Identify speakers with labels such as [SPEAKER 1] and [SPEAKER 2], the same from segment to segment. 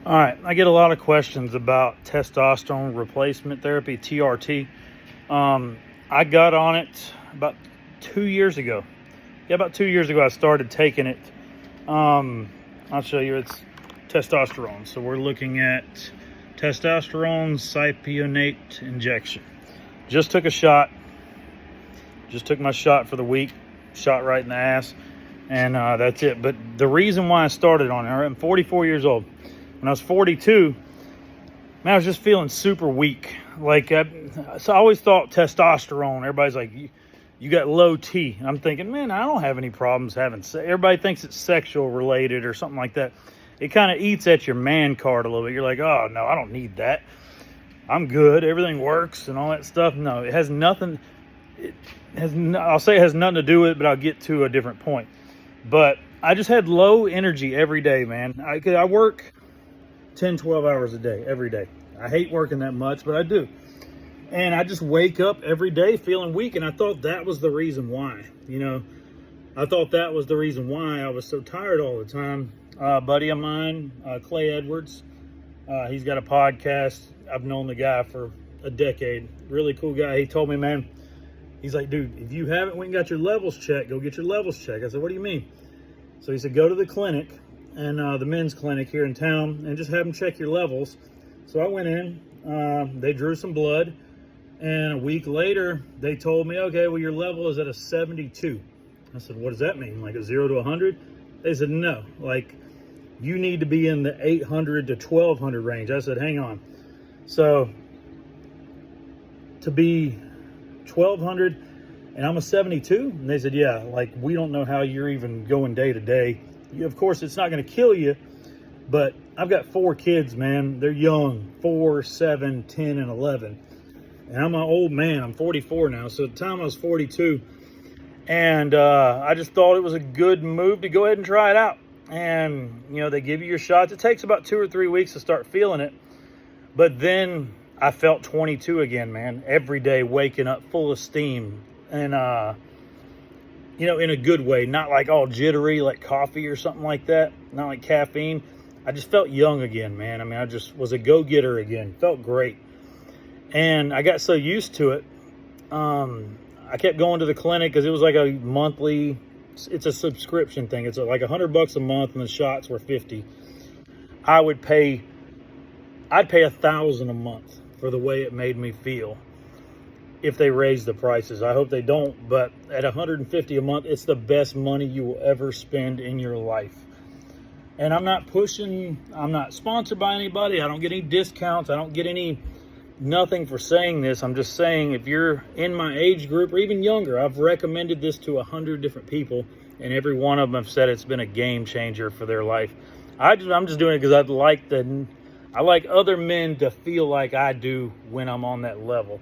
[SPEAKER 1] All right, I get a lot of questions about testosterone replacement therapy, TRT. I got on it about 2 years ago. Yeah, about 2 years ago, I started taking it. I'll show you. It's testosterone. So we're looking at testosterone cypionate injection. Just took a shot. Just took my shot for the week. Shot right in the ass, and that's it. But the reason why I started on it, I'm 44 years old. When I was 42, man, I was just feeling super weak. So I always thought testosterone, everybody's like, you got low T. And I'm thinking, man, I don't have any problems having sex. Everybody thinks it's sexual related or something like that. It kind of eats at your man card a little bit. You're like, oh, no, I don't need that. I'm good. Everything works and all that stuff. No, it has nothing. I'll say it has nothing to do with it, but I'll get to a different point. But I just had low energy every day, man. I work 10, 12 hours a day, every day. I hate working that much, but I do. And I just wake up every day feeling weak. And I thought that was the reason why, I thought that was the reason why I was so tired all the time. A buddy of mine, Clay Edwards, he's got a podcast. I've known the guy for a decade. Really cool guy. He told me, man, he's like, dude, if you haven't went and got your levels checked, go get your levels checked. I said, what do you mean? So he said, go to the clinic, and the men's clinic here in town, and just have them check your levels. So I went in, they drew some blood, and a week later, they told me, okay, well, your level is at a 72. I said, what does that mean? Like a 0 to 100? They said, no, like you need to be in the 800 to 1200 range. I said, hang on. So to be 1200 and I'm a 72, and they said, yeah, like we don't know how you're even going day to day. Of course, it's not going to kill you, but I've got 4 kids, man. They're young, 4, 7, 10, and 11. And I'm an old man. I'm 44 now. So at the time I was 42. And I just thought it was a good move to go ahead and try it out. And, they give you your shots. It takes about 2 or 3 weeks to start feeling it. But then I felt 22 again, man. Every day waking up full of steam. And, in a good way, not like all jittery like coffee or something like that, not like caffeine. I just felt young again, man. I mean, I just was a go-getter again. Felt great. And I got so used to it. I kept going to the clinic because it was like a monthly, it's a subscription thing. It's like $100 a month, and the shots were 50. I'd pay $1,000 a month for the way it made me feel. If they raise the prices, I hope they don't, but at $150 a month, it's the best money you will ever spend in your life. And I'm not sponsored by anybody. I don't get any discounts. I don't get nothing for saying this. I'm just saying, if you're in my age group or even younger, I've recommended this to 100 different people, and every one of them have said it's been a game changer for their life. I'm just doing it because I like other men to feel like I do when I'm on that level.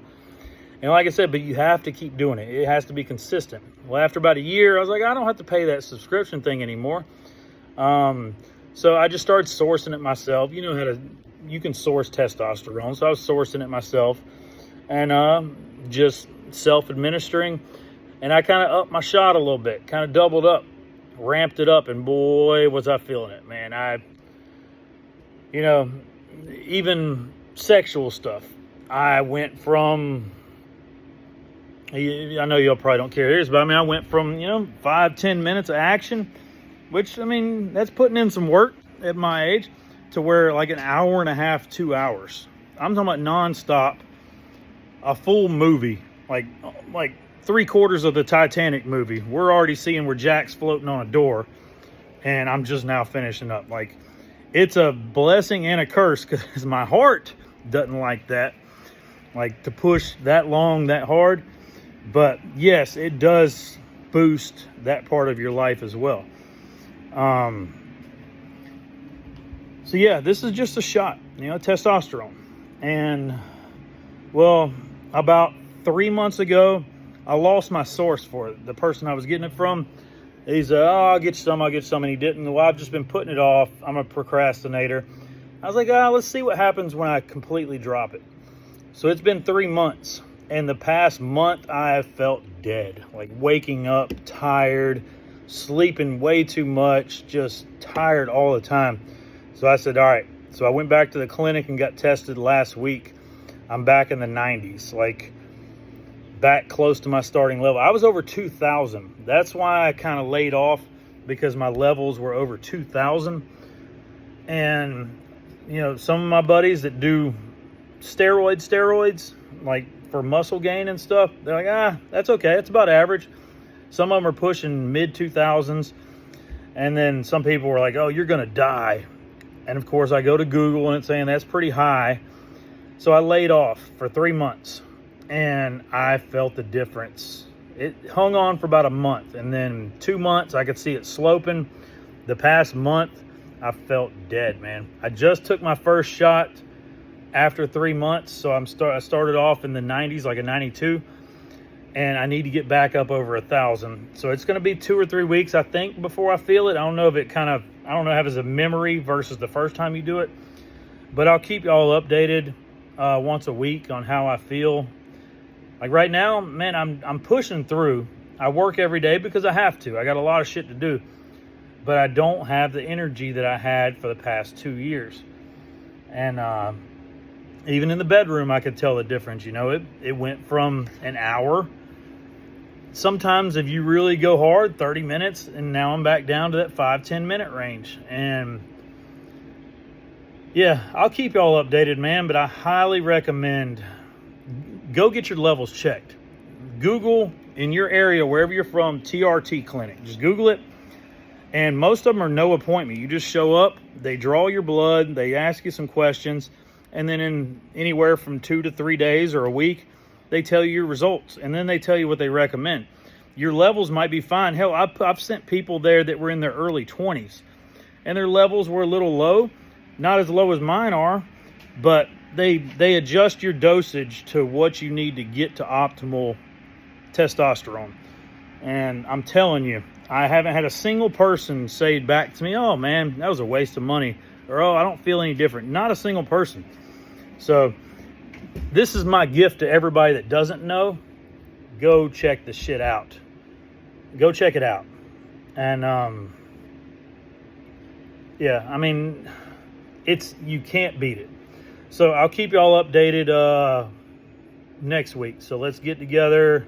[SPEAKER 1] And like I said, but you have to keep doing it. It has to be consistent. Well, after about a year, I was like, I don't have to pay that subscription thing anymore. So I just started sourcing it myself. You can source testosterone. So I was sourcing it myself and just self-administering. And I kind of upped my shot a little bit, kind of doubled up, ramped it up. And boy, was I feeling it, man. Even sexual stuff. I went from, I know y'all probably don't care this, but I went from, 5-10 minutes of action, which, that's putting in some work at my age, to where like an hour and a half, 2 hours. I'm talking about nonstop, a full movie, like 3/4 of the Titanic movie. We're already seeing where Jack's floating on a door, and I'm just now finishing up. Like, it's a blessing and a curse, because my heart doesn't like that, like to push that long, that hard. But yes, it does boost that part of your life as well. So yeah, this is just a shot, testosterone. And well, about 3 months ago, I lost my source for it. The person I was getting it from, he said, oh, I'll get some, and he didn't. Well, I've just been putting it off. I'm a procrastinator. I was like, let's see what happens when I completely drop it. So it's been 3 months. And the past month, I have felt dead. Like waking up tired, sleeping way too much, just tired all the time. So I said, all right, So I went back to the clinic and got tested last week. I'm back in the 90s, like back close to my starting level. I was over 2,000. That's why I kind of laid off, because my levels were over 2,000. And, you know, some of my buddies that do steroids, like for muscle gain and stuff, they're like, that's okay. It's about average. Some of them are pushing mid 2,000s. And then some people were like, oh, you're going to die. And of course I go to Google and it's saying that's pretty high. So I laid off for 3 months and I felt the difference. It hung on for about a month, and then 2 months I could see it sloping. The past month I felt dead, man. I just took my first shot after 3 months, so I started off in the 90s, like a 92, and I need to get back up over 1,000. So it's going to be 2 or 3 weeks, I think, before I feel it. I don't know if it I don't know if it's a memory versus the first time you do it, but I'll keep y'all updated once a week on how I feel. Like right now, man, I'm pushing through. I work every day because I have to. I got a lot of shit to do, but I don't have the energy that I had for the past 2 years. And even in the bedroom, I could tell the difference. You know, it went from an hour. Sometimes if you really go hard, 30 minutes, and now I'm back down to that 5-10 minute range. And yeah, I'll keep y'all updated, man, but I highly recommend go get your levels checked. Google in your area, wherever you're from, TRT clinic. Just Google it. And most of them are no appointment. You just show up, they draw your blood, they ask you some questions, and then in anywhere from 2 to 3 days or a week, they tell you your results, and then they tell you what they recommend. Your levels might be fine. Hell, I've sent people there that were in their early 20s, and their levels were a little low. Not as low as mine are, but they adjust your dosage to what you need to get to optimal testosterone. And I'm telling you, I haven't had a single person say back to me, oh man, that was a waste of money, or oh, I don't feel any different. Not a single person. So this is my gift to everybody that doesn't know. Go check the shit out. Go check it out. And yeah, I mean, you can't beat it. So I'll keep y'all updated next week. So let's get together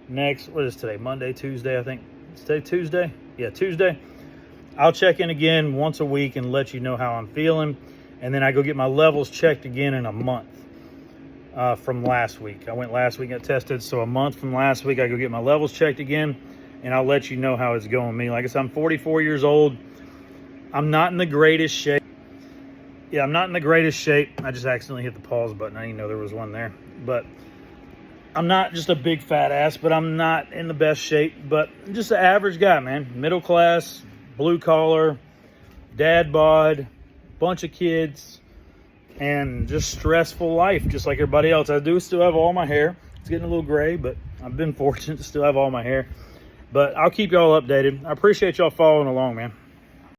[SPEAKER 1] next, what is today? Monday, Tuesday, I think. Is today Tuesday? Yeah, Tuesday. I'll check in again once a week and let you know how I'm feeling. And then I go get my levels checked again in a month from last week. I went last week, got tested. So a month from last week, I go get my levels checked again. And I'll let you know how it's going me. Like I said, I'm 44 years old. I'm not in the greatest shape. Yeah, I'm not in the greatest shape. I just accidentally hit the pause button. I didn't know there was one there. But I'm not just a big fat ass, but I'm not in the best shape. But I'm just an average guy, man. Middle class, blue collar, dad bod, bunch of kids, and just stressful life, just like everybody else. I do still have all my hair. It's getting a little gray, but I've been fortunate to still have all my hair. But I'll keep y'all updated. I appreciate y'all following along, man.